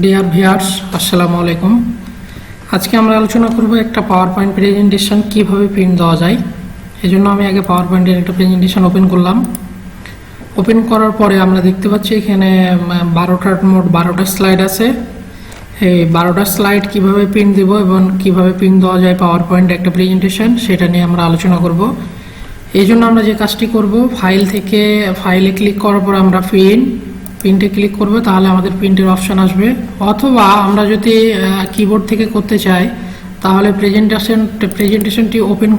Dear viewers, আসসালামু আলাইকুম। আজকে আমরা আলোচনা করব একটা পাওয়ার পয়েন্ট প্রেজেন্টেশন কিভাবে প্রিন্ট দেওয়া যায়। এজন্য আমি আগে পাওয়ার পয়েন্টের একটা প্রেজেন্টেশন ওপেন করলাম। ওপেন করার পরে আমরা দেখতে পাচ্ছি এখানে 12টা স্লাইড আছে। এই 12টা স্লাইড কিভাবে প্রিন্ট দেব এবং কিভাবে প্রিন্ট দেওয়া যায় পাওয়ার পয়েন্ট একটা প্রেজেন্টেশন, সেটা নিয়ে আমরা আলোচনা করব। এই জন্য আমরা যে কাজটি করব, ফাইলে ক্লিক করার পর আমরা প্রিন্টে ক্লিক করব, তাহলে আমাদের প্রিন্টের অপশন আসবে। অথবা আমরা যদি কিবোর্ড থেকে করতে চাই, তাহলে প্রেজেন্টেশনটি ওপেন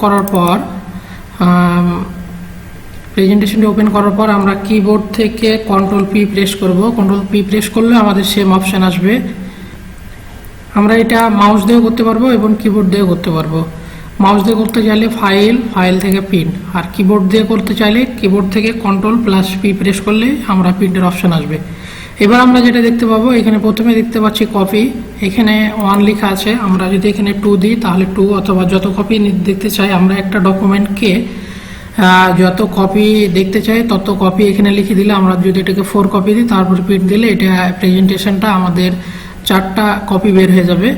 করার পর আমরা কিবোর্ড থেকে কন্ট্রোল পি প্রেস করব। কন্ট্রোল পি প্রেস করলে আমাদের সেম অপশন আসবে। আমরা এটা মাউস দিয়েও করতে পারবো এবং কিবোর্ড দিয়েও করতে পারবো। মাউস দিয়ে করতে চাইলে ফাইল থেকে প্রিন্ট, আর কিবোর্ড দিয়ে করতে চাইলে কিবোর্ড থেকে কন্ট্রোল প্লাস পি প্রেস করলে আমরা প্রিন্টের অপশন আসবে। এবার আমরা যেটা দেখতে পাবো, এখানে প্রথমে দেখতে পাচ্ছি কপি, এখানে 1 লেখা আছে। আমরা যদি এখানে 2 দিই তাহলে 2, অথবা যত কপি দেখতে চাই, আমরা একটা ডকুমেন্টকে যত কপি দেখতে চাই তত কপি এখানে লিখে দিলে, আমরা যদি এটাকে 4 কপি দিই তারপর প্রিন্ট দিলে এটা প্রেজেন্টেশনটা আমাদের 4টা কপি বের হয়ে যাবে।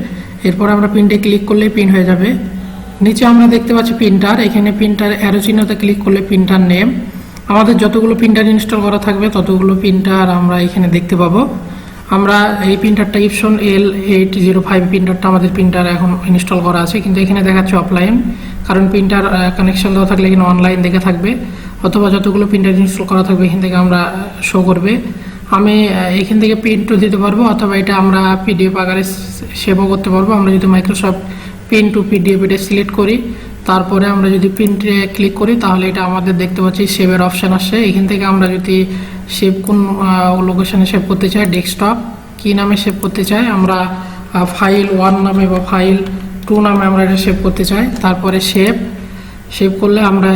এরপর আমরা প্রিন্টে ক্লিক করলে প্রিন্ট হয়ে যাবে। নিচে আমরা দেখতে পাচ্ছি প্রিন্টার, এখানে প্রিন্টার অ্যারো চিহ্নতে ক্লিক করলে প্রিন্টার নেম, আমাদের যতগুলো প্রিন্টার ইনস্টল করা থাকবে ততগুলো প্রিন্টার আমরা এখানে দেখতে পাবো। আমরা এই প্রিন্টারটা ইপসন L805 প্রিন্টারটা আমাদের প্রিন্টার এখন ইনস্টল করা আছে, কিন্তু এখানে দেখাচ্ছে অফলাইন, কারণ প্রিন্টার কানেকশন দেওয়া থাকলে এখানে অনলাইন দেখে থাকবে। অথবা যতগুলো প্রিন্টার ইনস্টল করা থাকবে এখান থেকে আমরা শো করবে। আমি এখান থেকে প্রিন্টও দিতে পারবো, অথবা এটা আমরা পিডিএফ আকারে সেভও করতে পারবো। আমরা যদি মাইক্রোসফট প্রিন্ট টু পিডিএফ এটা সিলেক্ট করি, তারপরে আমরা যদি প্রিন্টে ক্লিক করি, তাহলে এটা আমাদের দেখতে পাচ্ছি সেভের অপশান আসছে। এখান থেকে আমরা যদি সেভ কোন লোকেশনে সেভ করতে চাই, ডেস্কটপ কী নামে সেভ করতে চাই, আমরা ফাইল 1 নামে বা ফাইল 2 নামে আমরা এটা সেভ করতে চাই, তারপরে সেভ করলে আমরা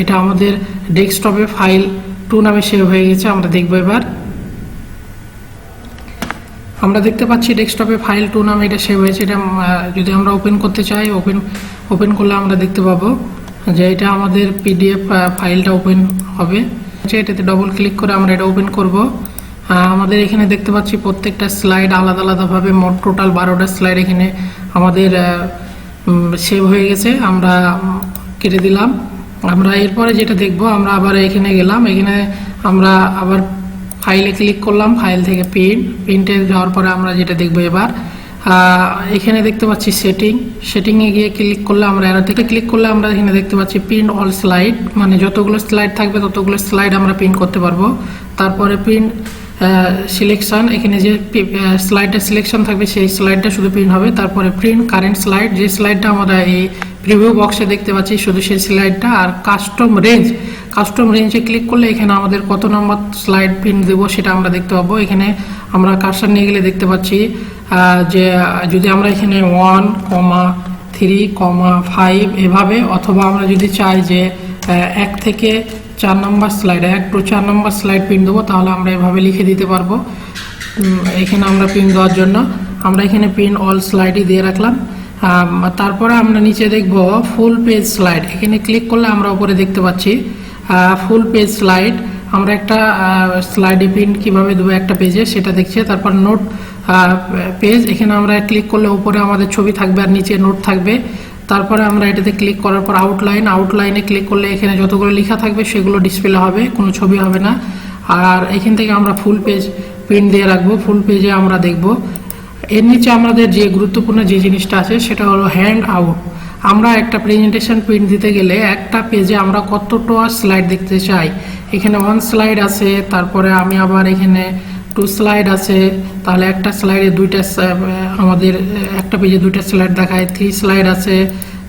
এটা আমাদের ডেস্কটপে ফাইল 2 নামে সেভ হয়ে গেছে। আমরা দেখবো এবার, আমরা দেখতে পাচ্ছি ডেস্কটপে ফাইল 2 নামে এটা সেভ হয়েছে। এটা যদি আমরা ওপেন করতে চাই, ওপেন করলে আমরা দেখতে পাবো যে এটা আমাদের পিডিএফ ফাইলটা ওপেন হবে। এটাতে ডবল ক্লিক করে আমরা এটা ওপেন করব। আমাদের এখানে দেখতে পাচ্ছি প্রত্যেকটা স্লাইড আলাদা আলাদাভাবে, মোট টোটাল 12টা স্লাইড এখানে আমাদের সেভ হয়ে গেছে। আমরা কেটে দিলাম। আমরা এরপরে যেটা দেখব, আমরা আবার এখানে গেলাম, এখানে আমরা আবার ফাইলে ক্লিক করলাম, ফাইল থেকে প্রিন্টে যাওয়ার পরে আমরা যেটা দেখবো এবার, এখানে দেখতে পাচ্ছি সেটিংয়ে গিয়ে ক্লিক করলে, আমরা অ্যারোতে ক্লিক করলে আমরা এখানে দেখতে পাচ্ছি প্রিন্ট অল স্লাইড, মানে যতগুলো স্লাইড থাকবে ততগুলো স্লাইড আমরা প্রিন্ট করতে পারবো। তারপরে প্রিন্ট সিলেকশন, এখানে যে স্লাইডটা সিলেকশন থাকবে সেই স্লাইডটা শুধু প্রিন্ট হবে। তারপরে প্রিন্ট কারেন্ট স্লাইড, যে স্লাইডটা আমরা এই প্রিভিউ বক্সে দেখতে পাচ্ছি শুধু সেই স্লাইডটা। আর কাস্টম রেঞ্জে ক্লিক করলে এখানে আমাদের কত নম্বর স্লাইড প্রিন্ট দেবো সেটা আমরা দেখতে পাবো। এখানে আমরা কার্সার নিয়ে গেলে দেখতে পাচ্ছি যে যদি আমরা এখানে 1, 3, 5 এভাবে, অথবা আমরা যদি চাই যে 1 থেকে 4 নম্বর স্লাইড, 1 to 4 নম্বর স্লাইড প্রিন্ট দেবো, তাহলে আমরা এভাবে লিখে দিতে পারবো। এখানে আমরা প্রিন্ট দেওয়ার জন্য আমরা এখানে প্রিন্ট অল স্লাইডই দিয়ে রাখলাম। তারপরে আমরা নিচে দেখব ফুল পেজ স্লাইড, এখানে ক্লিক করলে আমরা উপরে দেখতে পাচ্ছি ফুল পেজ স্লাইড। আমরা একটা স্লাইডে প্রিন্ট কীভাবে দেবো একটা পেজে সেটা দেখছি। তারপর নোট পেজ, এখানে আমরা ক্লিক করলে উপরে আমাদের ছবি থাকবে আর নিচে নোট থাকবে। তারপরে আমরা এটাতে ক্লিক করার পর আউটলাইনে ক্লিক করলে এখানে যতগুলো লেখা থাকবে সেগুলো ডিসপ্লে হবে, কোনো ছবি হবে না। আর এখান থেকে আমরা ফুল পেজ প্রিন্ট দিয়ে রাখবো, ফুল পেজে আমরা দেখব। এর নিচে আমাদের যে গুরুত্বপূর্ণ যে জিনিসটা আছে সেটা হলো হ্যান্ড আউট। আমরা একটা প্রেজেন্টেশন প্রিন্ট দিতে গেলে একটা পেজে আমরা কতটা স্লাইড দেখতে চাই, এখানে 1 স্লাইড আছে, তারপরে আমি আবার এখানে 2 স্লাইড আছে, তাহলে একটা স্লাইডে আমাদের একটা পেজে 2টা স্লাইড দেখায়, 3 স্লাইড আছে,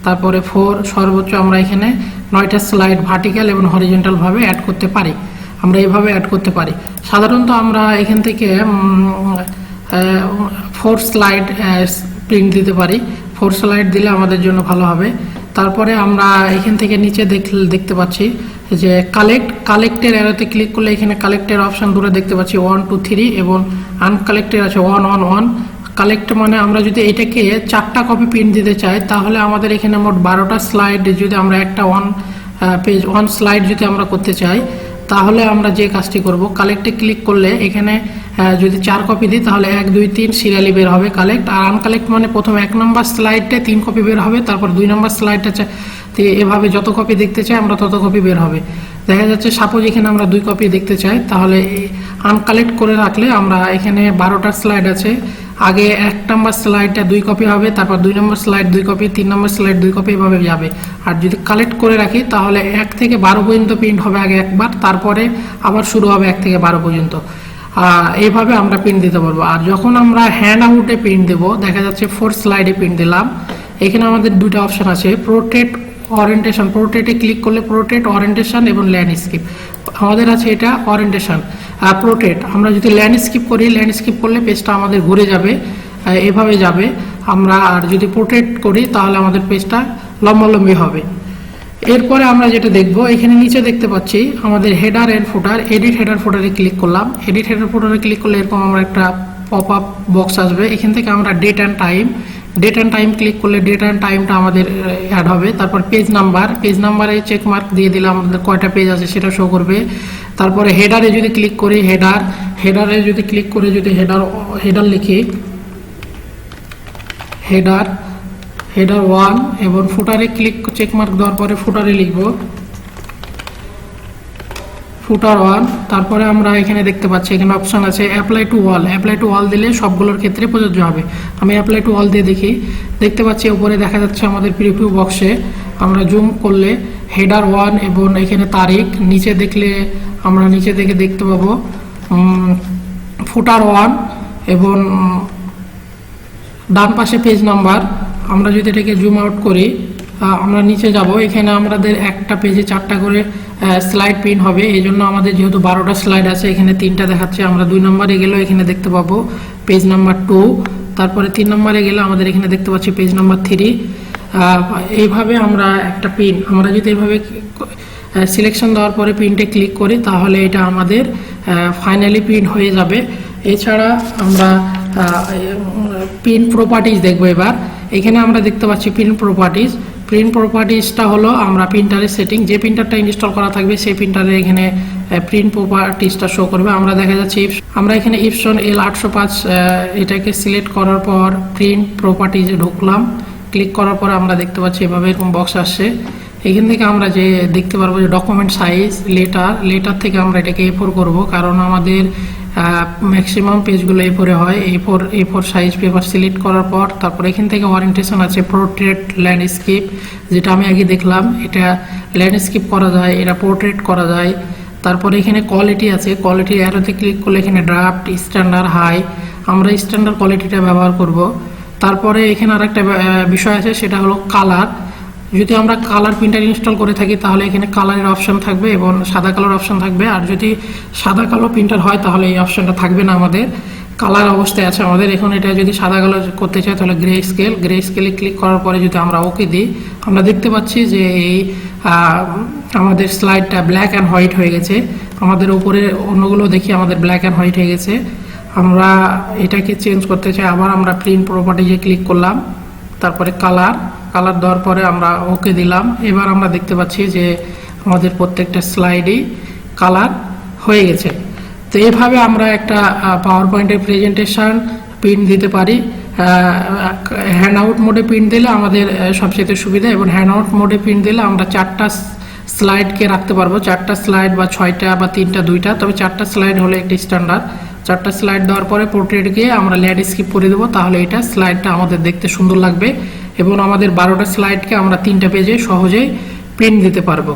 তারপরে 4, সর্বোচ্চ আমরা এখানে 9টা স্লাইড ভার্টিক্যাল এবং হরিজন্টাল ভাবে অ্যাড করতে পারি। আমরা এইভাবে অ্যাড করতে পারি। সাধারণত আমরা এখান থেকে 4 স্লাইড প্রিন্ট দিতে পারি। 4 স্লাইড দিলে আমাদের জন্য ভালো হবে। তারপরে আমরা এখান থেকে নিচে দেখতে পাচ্ছি যে কালেক্টের অ্যারোতে ক্লিক করলে এখানে কালেক্টের অপশন দূরে দেখতে পাচ্ছি 1, 2, 3 এবং আনকালেক্টেড আছে 1, 1, 1। কালেক্ট মানে আমরা যদি এটাকে 4টা কপি প্রিন্ট দিতে চাই, তাহলে আমাদের এখানে মোট 12টা স্লাইড, যদি আমরা একটা 1 স্লাইড যদি আমরা করতে চাই, তাহলে আমরা যে কাজটি করব, কালেক্টে ক্লিক করলে এখানে যদি 4 কপি দিই তাহলে 1 2 3 সিরিয়ালি বের হবে কালেক্ট। আর আনকালেক্ট মানে প্রথম 1 নম্বর স্লাইডে 3 কপি বের হবে, তারপর 2 নম্বর স্লাইডটা এভাবে যত কপি দেখতে চাই আমরা তত কপি বের হবে। দেখা যাচ্ছে সাপোজ এখানে আমরা 2 কপি দেখতে চাই, তাহলে আনকালেক্ট করে রাখলে আমরা এখানে 12টা স্লাইড আছে, আগে 1 নম্বর স্লাইডটা 2 কপি হবে, তারপর 2 নম্বর স্লাইড 2 কপি, 3 নম্বর স্লাইড 2 কপি, এভাবে যাবে। আর যদি কালেক্ট করে রাখি তাহলে 1 থেকে 12 পর্যন্ত প্রিন্ট হবে আগে একবার, তারপরে আবার শুরু হবে 1 থেকে 12 পর্যন্ত। এইভাবে আমরা প্রিন্ট দিতে পারবো। আর যখন আমরা হ্যান্ড আউটে প্রিন্ট দেবো, দেখা যাচ্ছে 4 স্লাইডে প্রিন্ট দিলাম, এখানে আমাদের 2টা অপশন আছে, পোর্ট্রেট ওরিয়েন্টেশন। পোর্ট্রেটে ক্লিক করলে পোর্ট্রেট, ওরিয়েন্টেশন এবং ল্যান্ডস্কেপ। আমাদের আছে এটা ওরিয়েন্টেশন। পোর্ট্রেট আমরা যদি ল্যান্ডস্কেপ করি, ল্যান্ডস্কেপ করলে পেজটা আমাদের ঘুরে যাবে, এভাবে যাবে আমরা। আর যদি পোর্ট্রেট করি তাহলে আমাদের পেজটা লম্বালম্বি হবে। এরপরে আমরা যেটা দেখব, এখানে নিচে দেখতে পাচ্ছি আমাদের header and footer. Edit header ফুটারে ক্লিক করলাম। এডিট হেডার ফুটারে ক্লিক করলে এরকম আমরা একটা পপ আপ বক্স আসবে। এখান থেকে আমরা ডেট অ্যান্ড টাইম ক্লিক করলে ডেট অ্যান্ড টাইমটা আমাদের অ্যাড হবে। তারপর পেজ নাম্বারে চেক মার্ক দিয়ে দিলে আমাদের কয়টা পেজ আছে সেটা শো করবে। তারপরে হেডারে যদি ক্লিক করি, হেডারে যদি ক্লিক করে যদি হেডার লিখি, হেডার 1 এবং ফুটারে ক্লিক চেক মার্ক দেওয়ার পরে ফুটারে লিখব ফুটার 1। তারপরে আমরা এখানে দেখতে পাচ্ছি এখানে অপশন আছে অ্যাপ্লাই টু অল দিলে সবগুলোর ক্ষেত্রে প্রযোজ্য হবে। আমি অ্যাপ্লাই টু অল দিয়ে দেখতে পাচ্ছি উপরে দেখা যাচ্ছে আমাদের প্রিভিউ বক্সে। আমরা জুম করলে হেডার 1 এবং এখানে তারিখ, নিচে দেখলে আমরা নিচে থেকে দেখতে পাবো ফুটার 1 এবং ডান পাশে পেজ নাম্বার। আমরা যদি এটাকে জুম আউট করি, আমরা নিচে যাব, এখানে আমাদের একটা পেজে 4টা করে স্লাইড প্রিন্ট হবে। এই জন্য আমাদের যেহেতু 12টা স্লাইড আছে, এখানে 3টা দেখাচ্ছে। আমরা 2 নম্বরে গেলেও এখানে দেখতে পাবো পেজ নাম্বার 2, তারপরে 3 নম্বরে গেলে আমাদের এখানে দেখতে পাচ্ছি পেজ নাম্বার 3। এইভাবে আমরা একটা প্রিন্ট, আমরা যদি এইভাবে সিলেকশন দেওয়ার পরে প্রিন্টে ক্লিক করি তাহলে এটা আমাদের ফাইনালি প্রিন্ট হয়ে যাবে। এছাড়া আমরা প্রিন্ট প্রপার্টিজ দেখবো এবার। এখানে আমরা দেখতে পাচ্ছি প্রিন্ট প্রপার্টিজটা হলো আমরা প্রিন্টারের সেটিং, যে প্রিন্টারটা ইনস্টল করা থাকবে সেই প্রিন্টারে এখানে প্রিন্ট প্রপার্টিজটা শো করবে। আমরা দেখা যাচ্ছে আমরা এখানে ইপসন L805 এটাকে সিলেক্ট করার পর প্রিন্ট প্রপার্টিজে ঢুকলাম। ক্লিক করার পর আমরা দেখতে পাচ্ছি এভাবে এরকম বক্স আসছে। এখান থেকে আমরা যে দেখতে পারবো যে ডকুমেন্ট সাইজ, লেটার থেকে আমরা এটাকে A4 করব, কারণ আমাদের ম্যাক্সিমাম পেজগুলো A4 হয়। A4 সাইজ পেপার সিলেক্ট করার পর তারপর এখান থেকে ওরিয়েন্টেশন আছে পোর্ট্রেট, ল্যান্ডস্কেপ, যেটা আমি আগে দেখলাম। এটা ল্যান্ডস্কেপ করা যায়, এটা পোর্ট্রেট করা যায়। তারপরে এখানে কোয়ালিটি আছে, কোয়ালিটি অ্যারোতে ক্লিক করলে এখানে ড্রাফট, স্ট্যান্ডার্ড, হাই, আমরা স্ট্যান্ডার্ড কোয়ালিটিটা ব্যবহার করব। তারপরে এখানে আরেকটা বিষয় আছে, সেটা হলো কালার। যদি আমরা কালার প্রিন্টার ইনস্টল করে থাকি তাহলে এখানে কালারের অপশন থাকবে এবং সাদা কালার অপশন থাকবে। আর যদি সাদা কালো প্রিন্টার হয় তাহলে এই অপশনটা থাকবে না, আমাদের কালার অবস্থায় আছে আমাদের। এখন এটা যদি সাদা কালো করতে চাই তাহলে গ্রে স্কেলে ক্লিক করার পরে যদি আমরা ওকে দিই, আমরা দেখতে পাচ্ছি যে এই আমাদের স্লাইডটা ব্ল্যাক অ্যান্ড হোয়াইট হয়ে গেছে। আমাদের উপরে অন্যগুলো দেখি আমাদের ব্ল্যাক অ্যান্ড হোয়াইট হয়ে গেছে। আমরা এটাকে চেঞ্জ করতে চাই, আবার আমরা প্রিন্ট প্রপার্টিজে ক্লিক করলাম, তারপরে কালার দেওয়ার পরে আমরা ওকে দিলাম। এবার আমরা দেখতে পাচ্ছি যে আমাদের প্রত্যেকটা স্লাইডই কালার হয়ে গেছে। তো এভাবে আমরা একটা পাওয়ার পয়েন্টের প্রেজেন্টেশন প্রিন্ট দিতে পারি। হ্যান্ড আউট মোডে প্রিন্ট দিলে আমাদের সবচেয়ে সুবিধা, এবং হ্যান্ড আউট মোডে প্রিন্ট দিলে আমরা 4টা স্লাইডকে রাখতে পারবো, 4টা স্লাইড বা 6টা বা 3টা 2টা, তবে 4টা স্লাইড হলে একটি স্ট্যান্ডার্ড। 4টা স্লাইড দেওয়ার পরে পোর্ট্রেট গিয়ে আমরা ল্যান্ডস্কেপ করে দেবো, তাহলে এটা স্লাইডটা আমাদের দেখতে সুন্দর লাগবে এবং আমাদের 12টা স্লাইডকে আমরা 3টা পেজে সহজেই প্রিন্ট দিতে পারবো।